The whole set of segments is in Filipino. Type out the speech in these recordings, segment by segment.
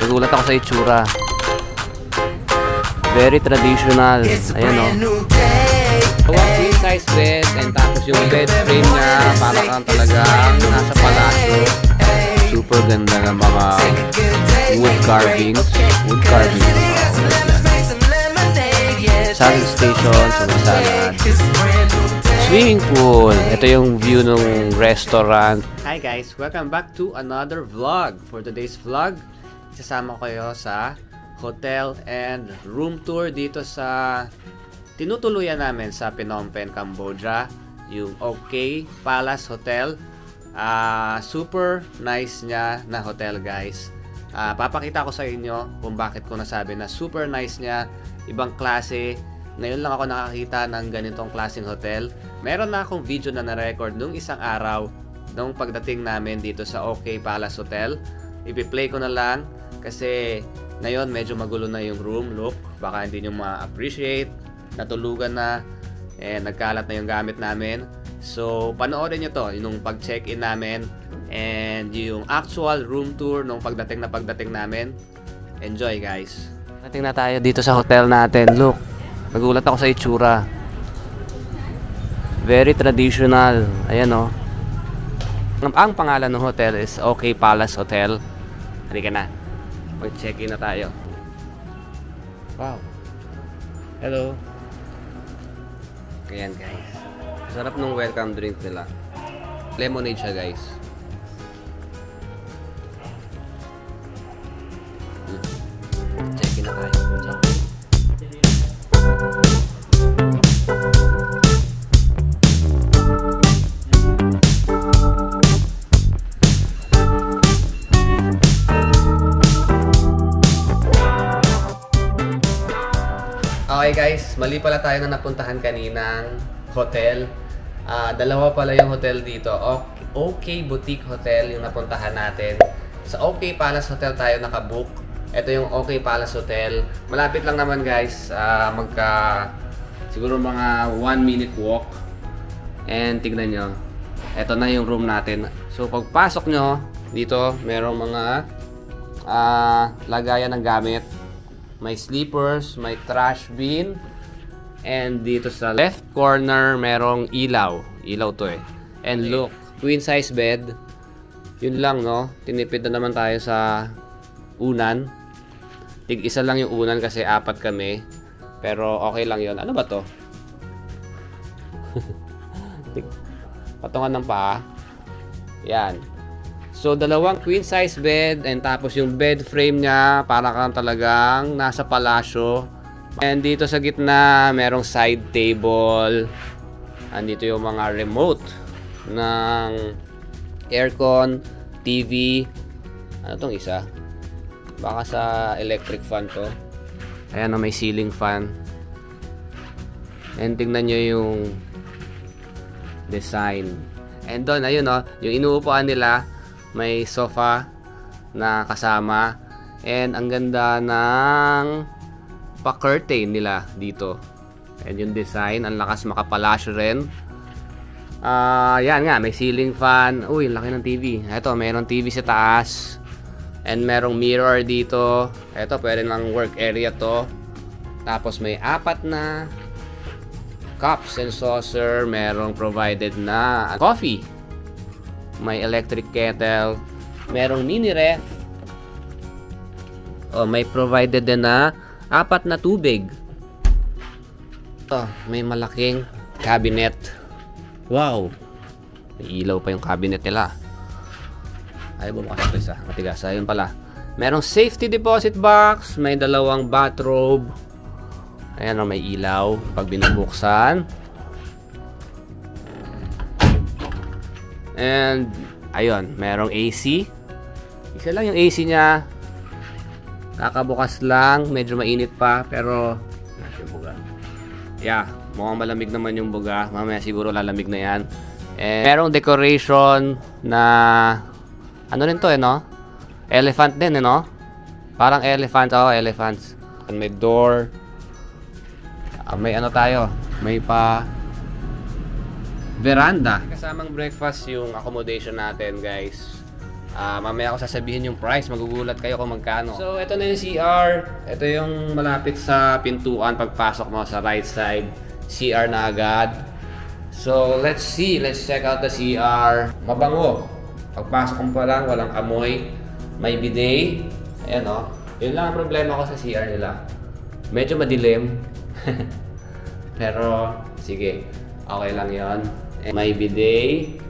Nagulat ako sa itsura. Very traditional. Ayan o. Queen size bed, and tapos yung bed frame niya para kang talagang nasa palasyo. Super ganda ng mga wood carvings. Sound station, sumasalat. Swimming pool. Ito yung view ng restaurant. Hi guys, welcome back to another vlog. For today's vlog, isasama ko kayo sa hotel and room tour dito sa tinutuluyan namin sa Phnom Penh, Cambodia, yung OK Palace Hotel. Super nice niya na hotel, guys. Papakita ko sa inyo kung bakit ko nasabi na super nice niya. Ibang klase. Ngayon lang ako nakakita ng ganitong klaseng hotel. Meron na akong video na na-record nung isang araw nung pagdating namin dito sa OK Palace Hotel. Ipi-play ko na lang kasi ngayon medyo magulo na yung room. Look, baka hindi nyo ma-appreciate. Natulugan na, nagkalat na yung gamit namin. So, panoorin nyo to, yung pag-check-in namin and yung actual room tour nung pagdating namin. Enjoy, guys. Dating na tayo dito sa hotel natin. Look, nagulat ako sa itsura. Very traditional. Ayan o. Ang pangalan ng hotel is OK Palace Hotel. Halika na. Mag-check-in na tayo. Wow. Hello. Ayan, guys. Sarap nung welcome drink nila. Lemonade siya, guys. Check-in na tayo. Okay guys, mali pala tayo na napuntahan kaninang hotel. Dalawa pala yung hotel dito. OK Boutique Hotel yung napuntahan natin. Sa OK Palace Hotel tayo nakabook. Ito yung OK Palace Hotel. Malapit lang naman guys. Siguro mga 1-minute walk. And tignan nyo. Ito na yung room natin. So pagpasok nyo, dito merong mga lagayan ng gamit. May sleepers, may trash bin, and dito sa left corner merong ilaw. Ilaw to eh. And look, queen size bed. Yun lang, no? Tinipid na naman tayo sa unan. Tig-isa lang yung unan kasi 4 kami. Pero okay lang yun. Ano ba to? Patungan ng paa. Yan. So, dalawang queen size bed and tapos yung bed frame niya para kang talagang nasa palasyo. And dito sa gitna, merong side table. Andito yung mga remote ng aircon, TV. Ano tong isa? Baka sa electric fan to. Ayan, may ceiling fan. And tingnan nyo yung design. And doon, ayun yung inuupuan nila. May sofa na kasama. And ang ganda ng pa-curtain nila dito. And yung design, ang lakas makapalasyo rin. Yan nga, may ceiling fan. Uy, laki ng TV. Ito, mayroong TV sa taas. And merong mirror dito. Ito, pwede ng work area to. Tapos may 4 na cups and saucer. Merong provided na coffee. May electric kettle. Merong mini ref. May provided din na 4 na tubig. May malaking cabinet. Wow. May ilaw pa yung cabinet nila. Ay, bumakas ito isa. Matigas. Ayun pala. Merong safety deposit box. May 2 bathrobe. Ayan may ilaw pag binubuksan. And, ayun, merong AC. Isa lang yung AC niya. Kakabukas lang. Medyo mainit pa. Pero, yung buga. Yeah, mukhang malamig naman yung buga. Mamaya siguro lalamig na yan. And, merong decoration na, ano rin to no? Elephant din no? Parang elephant. Elephants. And may door. May ano tayo. May veranda. Kasamang breakfast yung accommodation natin, guys. Mamaya ako sasabihin yung price, magugulat kayo kung magkano. So, ito na yung CR. Ito yung malapit sa pintuan pagpasok mo sa right side. CR na agad. So, let's see. Let's check out the CR. Mabango. Pagpasok mo pa lang, walang amoy. May bidet. Ayan o. Yun lang ang problema ko sa CR nila. Medyo madilim. Pero, sige. Okay lang yon. May bidet.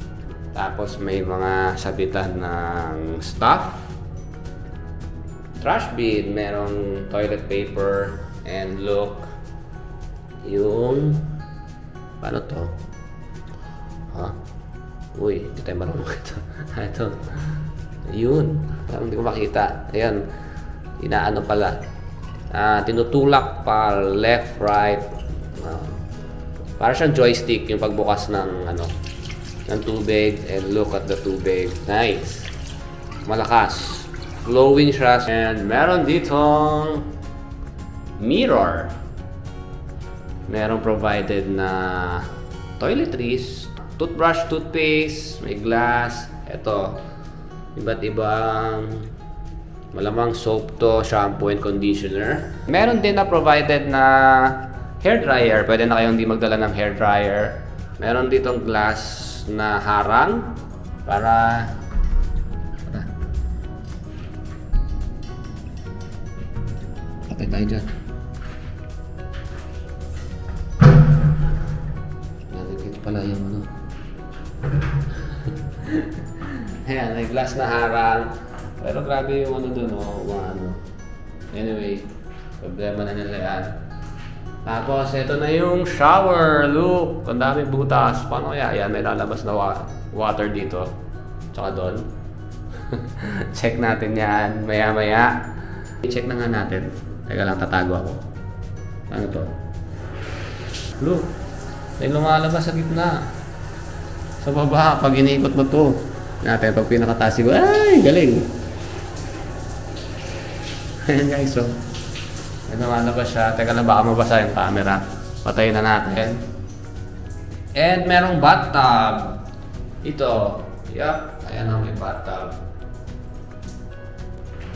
Tapos may mga sabitan ng stuff. Trash bin, merong toilet paper, and look, yung paano to? Uy, hindi tayo marunong ito. Ito. Yun. Parang hindi ko makita. Ayan. Inaano pala. Tinutulak pa left, right. Para siyang joystick yung pagbukas ng ng tubig, and look at the tubig. Nice. Malakas. Flowing siya. And meron ditong mirror. Meron provided na toiletries, toothbrush, toothpaste, may glass. Ito, iba't ibang malamang soap to, shampoo and conditioner. Meron din na provided na hair dryer. Pwede na kayong hindi magdala ng hair dryer. Meron ditong glass na harang para patay tayo dyan. Dito pala yung ayan, may glass na harang, pero grabe yung dun anyway, problema na nila yan. Tapos, ito na yung shower. Look, ang daming butas. Paano kaya? Ayan, may lalabas na water dito. Tsaka doon. Check natin yan. Maya-maya. I-check na nga natin. Teka lang, tatago ako. Ano to? Look, may lumalabas sa gitna. Sa baba, pag iniikot mo to. Natin, pag pinakataas ko, ay, galing. Ayan guys, so. May lumalabas siya. Teka lang, baka mabasa yung camera. Patayin na natin. And merong bathtub. Ito. Yup. Ayan ang may bathtub.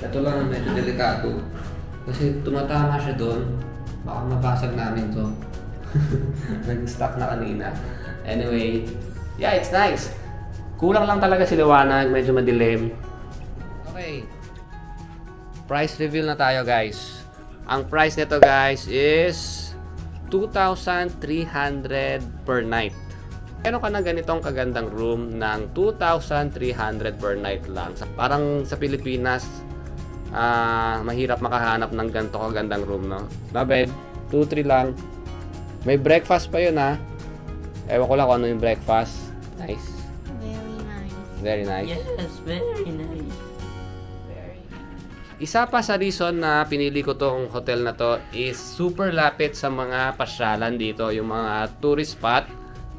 Ito lang ang medyo delikado. Kasi tumatama siya doon. Baka mabasag namin to. Nag-stuck na kanina. Anyway. Yeah, it's nice. Kulang lang talaga si liwanag. Medyo madilim. Okay. Price reveal na tayo guys. Ang price nito guys is 2,300 per night. Meron ka na ganitong kagandang room ng 2,300 per night lang. Parang sa Pilipinas, mahirap makahanap ng ganito kagandang room, no? Babed, 2-3 lang. May breakfast pa yun, ha? Ewan ko lang kung ano yung breakfast. Nice. Very nice. Very nice. Yes, very nice. Isa pa sa reason na pinili ko tong hotel na to is super lapit sa mga pasyalan dito, yung mga tourist spot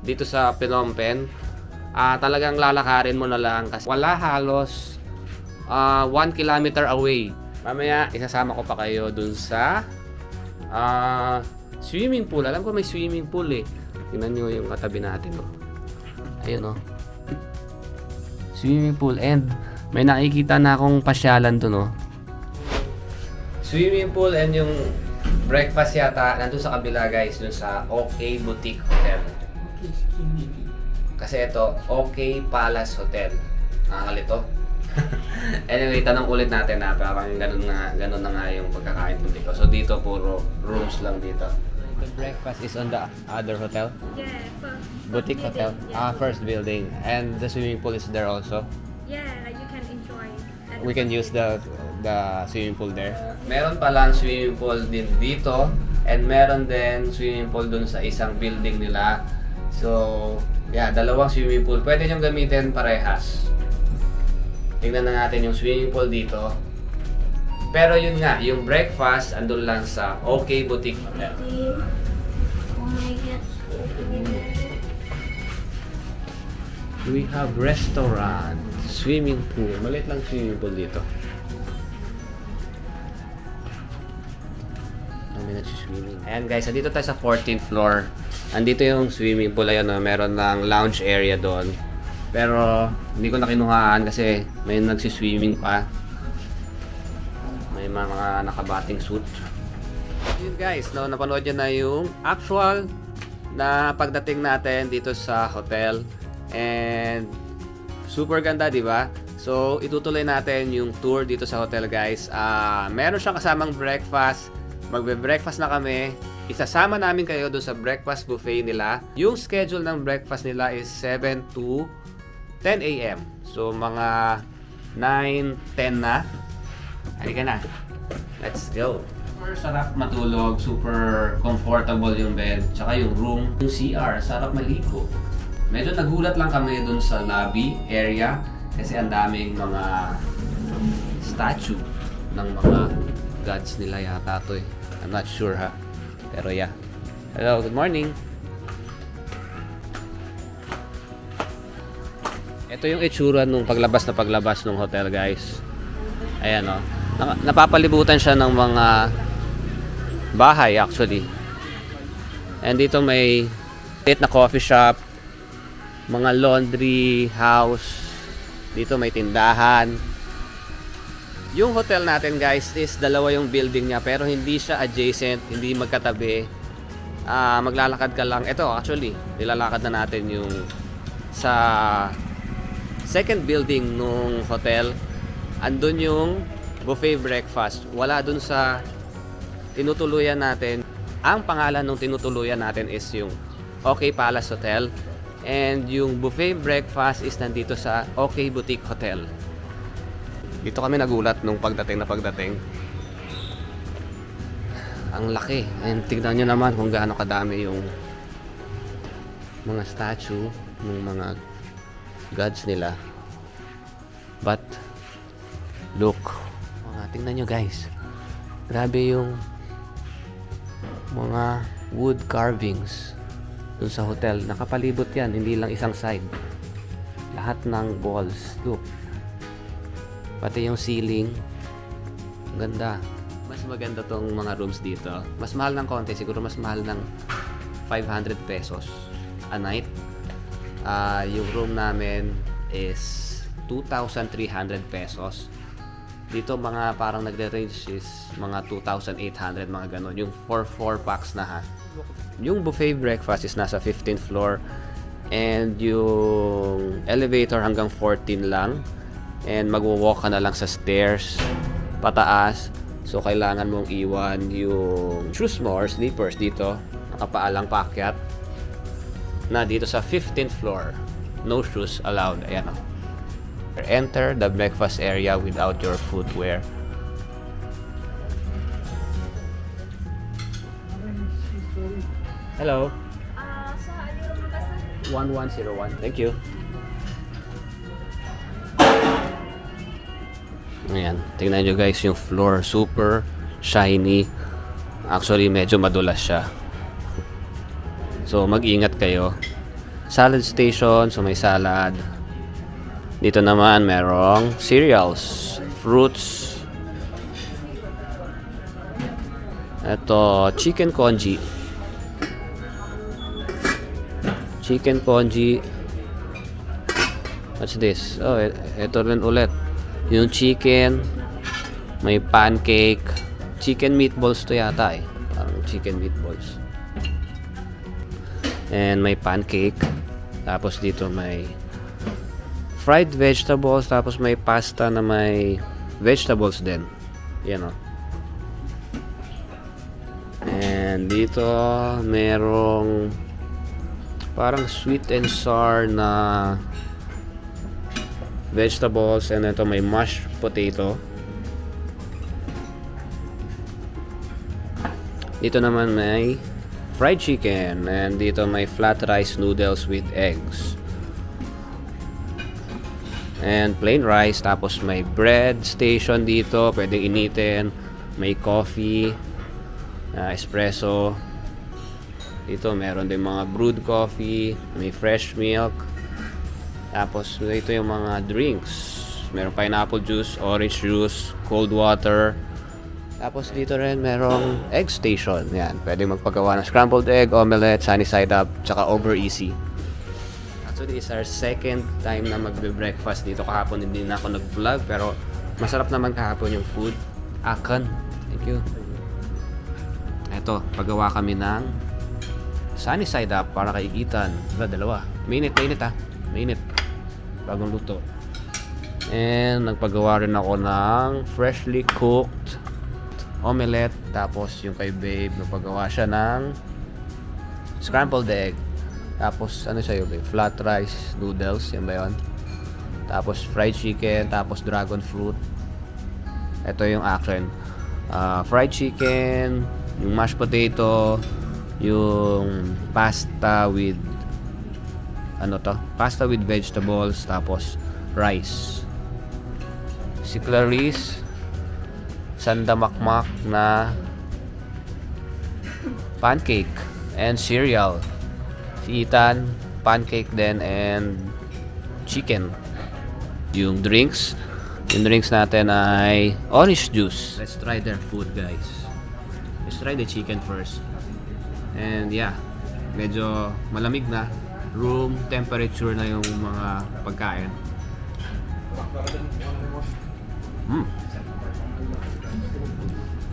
dito sa Phnom Penh. Talagang lalakarin mo na lang kasi wala halos 1 kilometer away. Mamaya isasama ko pa kayo dun sa swimming pool. Alam ko may swimming pool eh. Tingnan nyo yung katabi natin. Ayun swimming pool, and may nakikita na akong pasyalan dun Swimming pool and yung breakfast yata nandun sa kabila guys, dun sa OK Boutique Hotel. Kasi ito, OK Palace Hotel. Nakakalito. Anyway, tanong ulit natin na parang ganun na nga yung pagkakain dito. So dito puro rooms lang dito. The breakfast is on the other hotel? Yeah, first Boutique Hotel? Yeah. First building. And the swimming pool is there also? Yeah, you can enjoy. We can use the swimming pool there. Meron palang swimming pool din dito, and meron din swimming pool dun sa isang building nila. So, yeah, dalawang swimming pool. Pwede nyo gamitin parehas. Tingnan na natin yung swimming pool dito. Pero yun nga, yung breakfast andun lang sa OK Boutique Hotel. We have restaurant, swimming pool. Maliit lang swimming pool dito. Kami nagsiswimming. Ayan guys, andito tayo sa 14th floor. Andito yung swimming pool. Ayan, meron ng lounge area doon. Pero hindi ko na kinuhaan kasi may nagsiswimming pa. May mga nakabating suit. Yun guys, no, napanood nyo na yung actual na pagdating natin dito sa hotel. And super ganda, di ba? So, itutuloy natin yung tour dito sa hotel guys. Meron siyang kasamang breakfast. Magbe-breakfast na kami. Isasama namin kayo doon sa breakfast buffet nila. Yung schedule ng breakfast nila is 7 to 10 a.m. So, mga 9, 10 na. Halika na. Let's go. Super sarap matulog. Super comfortable yung bed. Tsaka yung room. Yung CR. Sarap maligo. Medyo nagulat lang kami doon sa lobby area. Kasi ang daming mga statue ng mga gods nila yata to eh. I'm not sure ha. Pero yeah. Hello, good morning. Ito yung itsura nung paglabas ng hotel guys. Ayan o. Napapalibutan siya ng mga bahay actually. And dito may na coffee shop, mga laundry house. Dito may tindahan. Yung hotel natin guys is dalawa yung building niya pero hindi siya adjacent, hindi magkatabi. Maglalakad ka lang. Ito actually, nilalakad na natin yung sa second building nung hotel. Andun yung buffet breakfast. Wala dun sa tinutuluyan natin. Ang pangalan ng tinutuluyan natin is yung OK Palace Hotel. And yung buffet breakfast is nandito sa OK Boutique Hotel. Dito kami nagulat nung pagdating. Ang laki. And tignan nyo naman kung gaano kadami yung mga statue ng mga gods nila. But look. Tingnan nyo guys. Grabe yung mga wood carvings dun sa hotel. Nakapalibot yan. Hindi lang isang side. Lahat ng walls. Look. Pati yung ceiling. Ganda. Mas maganda tong mga rooms dito. Mas mahal ng konti. Siguro mas mahal ng 500 pesos a night. Yung room namin is 2,300 pesos. Dito mga parang nagre-range is mga 2,800 mga ganon. Yung 4 packs na ha. Yung buffet breakfast is nasa 15th floor. And yung elevator hanggang 14 lang. And magwo-walk ka na lang sa stairs pataas. So kailangan mong iwan yung shoes mo or slippers dito. Nakapaalang paakyat. Na dito sa 15th floor. No shoes allowed. Ayan o. Enter the breakfast area without your footwear. Hello. Sa ano yung 1101. Thank you. Ayan, tingnan nyo guys yung floor, super shiny. Actually, medyo madulas siya. So, mag-ingat kayo. Salad station, so may salad. Dito naman, merong cereals, fruits. Ito, chicken congee. Chicken congee. What's this? Oh, ito rin ulit. Yung chicken, may pancake, chicken meatballs to yata eh. Parang chicken meatballs. And may pancake. Tapos dito may fried vegetables. Tapos may pasta na may vegetables din. Yan o. And dito merong parang sweet and sour na vegetables, and ito may mashed potato. Dito naman may fried chicken, and dito may flat rice noodles with eggs. And plain rice, tapos may bread station dito, pwedeng initin. May coffee, espresso. Dito meron din mga brewed coffee, may fresh milk. Tapos ito yung mga drinks. Merong pineapple juice, orange juice, cold water. Tapos dito rin merong egg station. Yan, pwede magpagawa ng scrambled egg, omelette, sunny side up, tsaka over easy. Actually, it's our second time na magbe-breakfast dito. Kahapon hindi na ako nag-vlog, pero masarap naman kahapon yung food. Akan. Thank you. Eto, paggawa kami ng sunny side up para kay Ethan. Dalawa. Mainit ha. Mainit. Bagong luto. And nagpagawa rin ako ng freshly cooked omelette. Tapos yung kay Babe, nagpagawa siya ng scrambled egg. Tapos ano siya yung flat rice noodles. Yan ba yun? Tapos fried chicken. Tapos dragon fruit. Ito yung action. Fried chicken, yung mashed potato, yung pasta with pasta with vegetables, tapos rice. Si Clarice, sandamakmak na pancake and cereal. Si Ethan, pancake din and chicken. Yung drinks natin ay orange juice. Let's try their food, guys. Let's try the chicken first. And yeah, medyo malamig na. Room temperature na yung mga pagkain.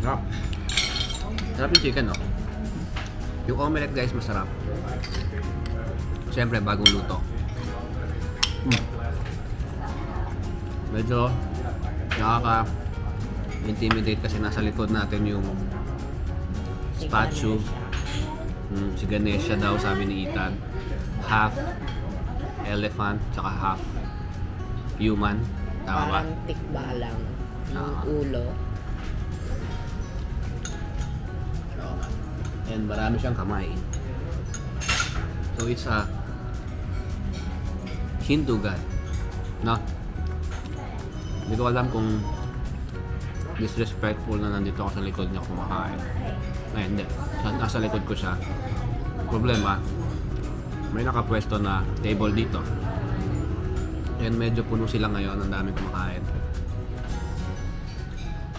Sarap. Sarap yung chicken, no? Yung omelette, guys, masarap. Siyempre, bagong luto. Medyo nakaka-intimidate kasi nasa likod natin yung statue. Si Ganesha daw, sabi ni Ethan. Half elephant, tsaka half human. Tama ba? Parang tikba lang yung ulo. And marami siyang kamay. So it's a Hindu god. No? Hindi ko alam kung disrespectful na nandito ako sa likod niya kumakain. Ay, hindi. Nasa likod ko siya. Problema, may nakapwesto na table dito. And medyo puno sila ngayon. Ang daming kumakain.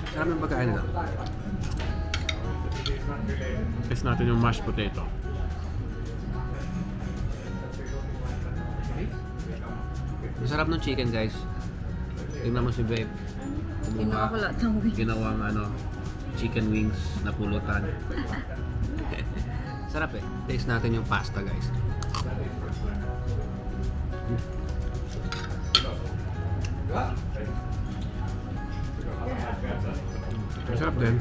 Sarap ng pagkain nila. Test natin yung mashed potato. Masarap ng chicken, guys. Tingnan mo si Babe. Ginawa ko lahat ng wings. Ginawang chicken wings na pulutan. Sarap eh. Taste natin yung pasta, guys. Masarap din.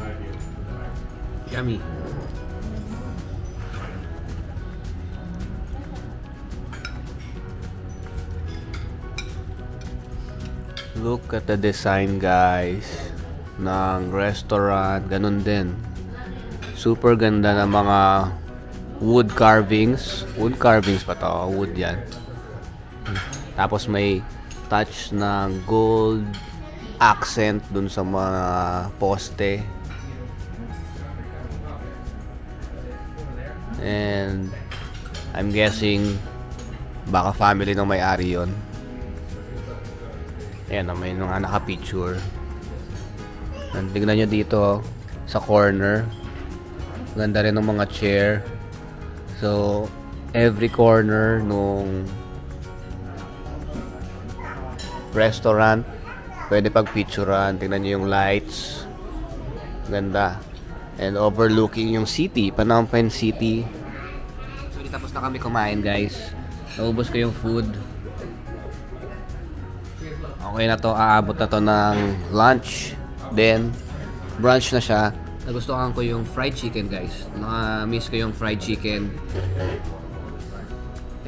Yummy. Look at the design, guys, ng restaurant. Ganun din. Super ganda ng mga wood carvings. Wood carvings pa to. Wood yan. Tapos may touch ng gold accent dun sa mga poste. And I'm guessing baka family ng may-ari yun. Ayan, may mga naka-picture. Tignan nyo dito sa corner. Ganda rin ng mga chair. So, every corner nung restaurant pwede pag-picturean. Tignan nyo yung lights. Ganda. And overlooking yung city, Phnom Penh City. So, tapos na kami kumain, guys. Naubos ko yung food. Okay na to, aabot na to ng lunch. Then, brunch na siya. Nagustuhan ko yung fried chicken, guys. Na-miss ko yung fried chicken.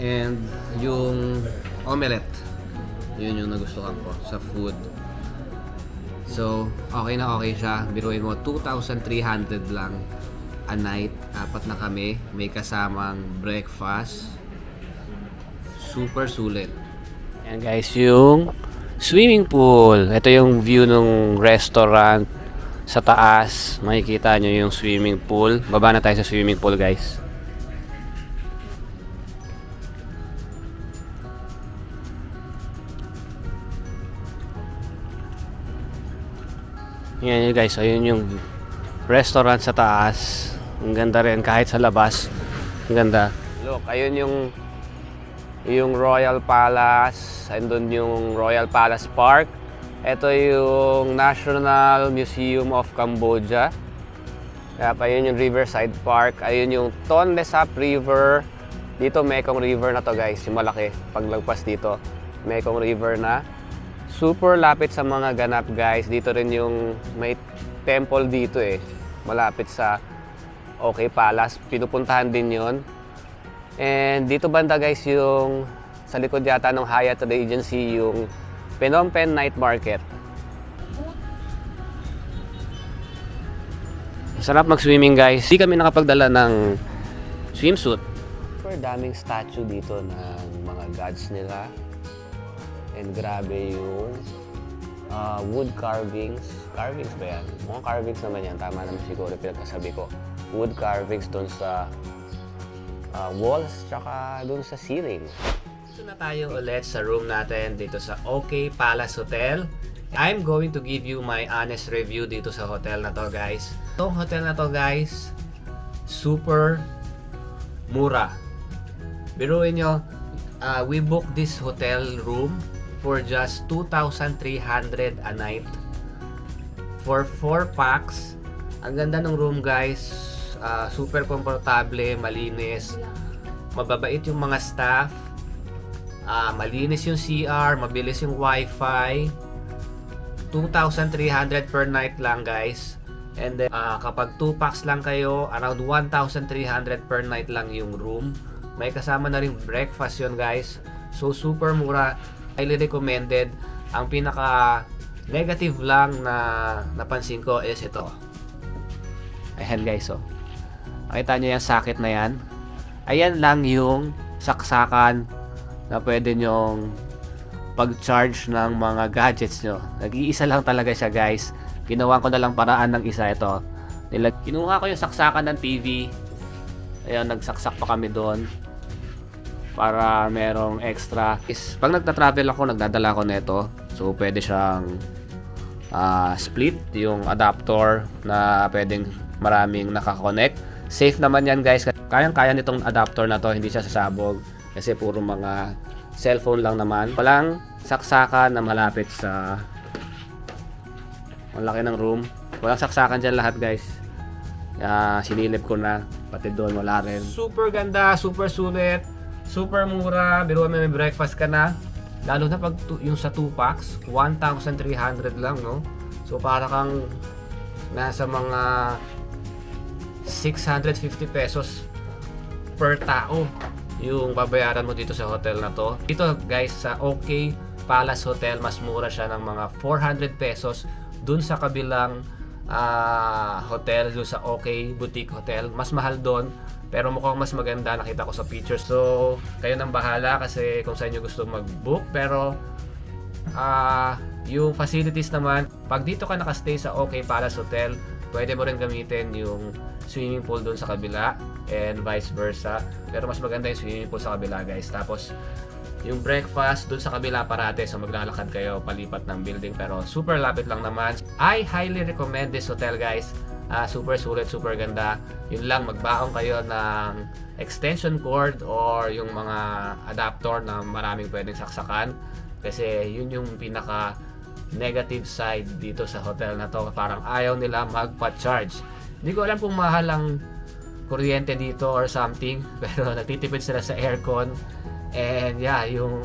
And yung omelette. Yun yung nagustuhan ko sa food. So, okay na okay siya. Biruin mo, 2,300 lang a night. Apat na kami. May kasamang breakfast. Super sulit. Ayan, guys, yung swimming pool. Ito yung view ng restaurant sa taas. Makikita nyo yung swimming pool. Baba na tayo sa swimming pool, guys. Yan, guys. Ayun yung restaurant sa taas. Ang ganda rin kahit sa labas. Ang ganda. Look, ayun yung yung Royal Palace, andun yung Royal Palace Park. Ito yung National Museum of Cambodia. Kaya ayun yung Riverside Park, ayun yung Tonle Sap River. Dito Mekong River na to guys, yung malaki paglagpas dito. Mekong River na. Super lapit sa mga ganap guys. Dito rin yung may temple dito malapit sa OK Palace. Pinupuntahan din yon. And dito banda guys yung sa likod yata ng Hyatt Regency yung Phnom Penh Night Market. Sarap mag-swimming guys. Di kami nakapagdala ng swimsuit. Super daming statue dito ng mga gods nila. And grabe yung wood carvings. Carvings ba yan? Mga carvings naman yan. Tama naman siguro pinagkasabi ko. Wood carvings dun sa walls tsaka dun sa ceiling. Dito na tayo ulit sa room natin dito sa OK Palace Hotel. I'm going to give you my honest review dito sa hotel na to guys. Itong hotel na to guys, super mura. Biruin nyo, we booked this hotel room for just 2,300 a night. For 4 packs. Ang ganda ng room guys. Super komportable, malinis. Mababait yung mga staff. Malinis yung CR, mabilis yung wifi. 2,300 per night lang guys. And then kapag 2 packs lang kayo, around 1,300 per night lang yung room. May kasama na rin breakfast yun guys. So super mura, highly recommended. Ang pinaka negative lang na napansin ko is ito. Ayan guys, makita nyo yung socket na yan. Ayan lang yung saksakan na pwede nyong pag-charge ng mga gadgets nyo. Nag-iisa lang talaga siya guys. Ginawa ko na lang paraan ng isa ito. Kinuha ko yung saksakan ng TV. Ayan, nagsaksak pa kami doon para merong extra. Pag nagta-travel ako, nagdadala ko nito. So pwede siyang split yung adapter na pwedeng maraming nakakonect. Safe naman yan guys. Kayang-kaya nitong adapter na to, hindi siya sasabog kasi puro mga cellphone lang naman. Walang saksakan na malapit sa malaki ng room. Walang saksakan dyan lahat guys. Sinilip ko na, pati doon wala rin. Super ganda, super sulit, super mura. Biro may breakfast ka na. Lalo na pag yung sa 2 packs, 1,300 lang, no? So para kang nasa mga 650 pesos per tao yung babayaran mo dito sa hotel na to. Dito guys sa OK Palace Hotel, mas mura siya ng mga 400 pesos. Dun sa kabilang hotel, dun sa OK Boutique Hotel, mas mahal doon. Pero mukhang mas maganda, nakita ko sa pictures. So kayo nang bahala kasi kung sa inyo gusto mag-book. Pero yung facilities naman, pag dito ka nakastay sa OK Palace Hotel, pwede mo rin gamitin yung swimming pool doon sa kabila and vice versa. Pero mas maganda yung swimming pool sa kabila guys. Tapos yung breakfast doon sa kabila parate, so maglalakad kayo palipat ng building, pero super lapit lang naman. I highly recommend this hotel guys. Super sulit, super ganda. Yun lang, magbaon kayo ng extension cord or yung mga adapter na maraming pwedeng saksakan, kasi yun yung pinaka negative side dito sa hotel na to. Parang ayaw nila magpa-charge. Hindi ko alam kung mahal ang kuryente dito or something, pero nagtitipid sila sa aircon. And yeah, yung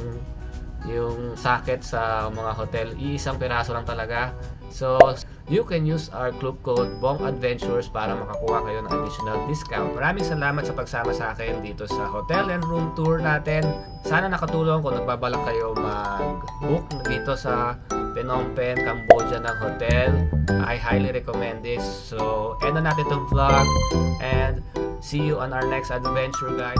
socket sa mga hotel, iisang piraso lang talaga. So you can use our club code BONGADVENTURES para makakuha kayo ng additional discount. Maraming salamat sa pagsama sa akin dito sa hotel and room tour natin. Sana nakatulong kung nagbabalak kayo mag-book dito sa Phnom Penh, Cambodia ng hotel. I highly recommend this. So end na natin itong vlog and see you on our next adventure guys.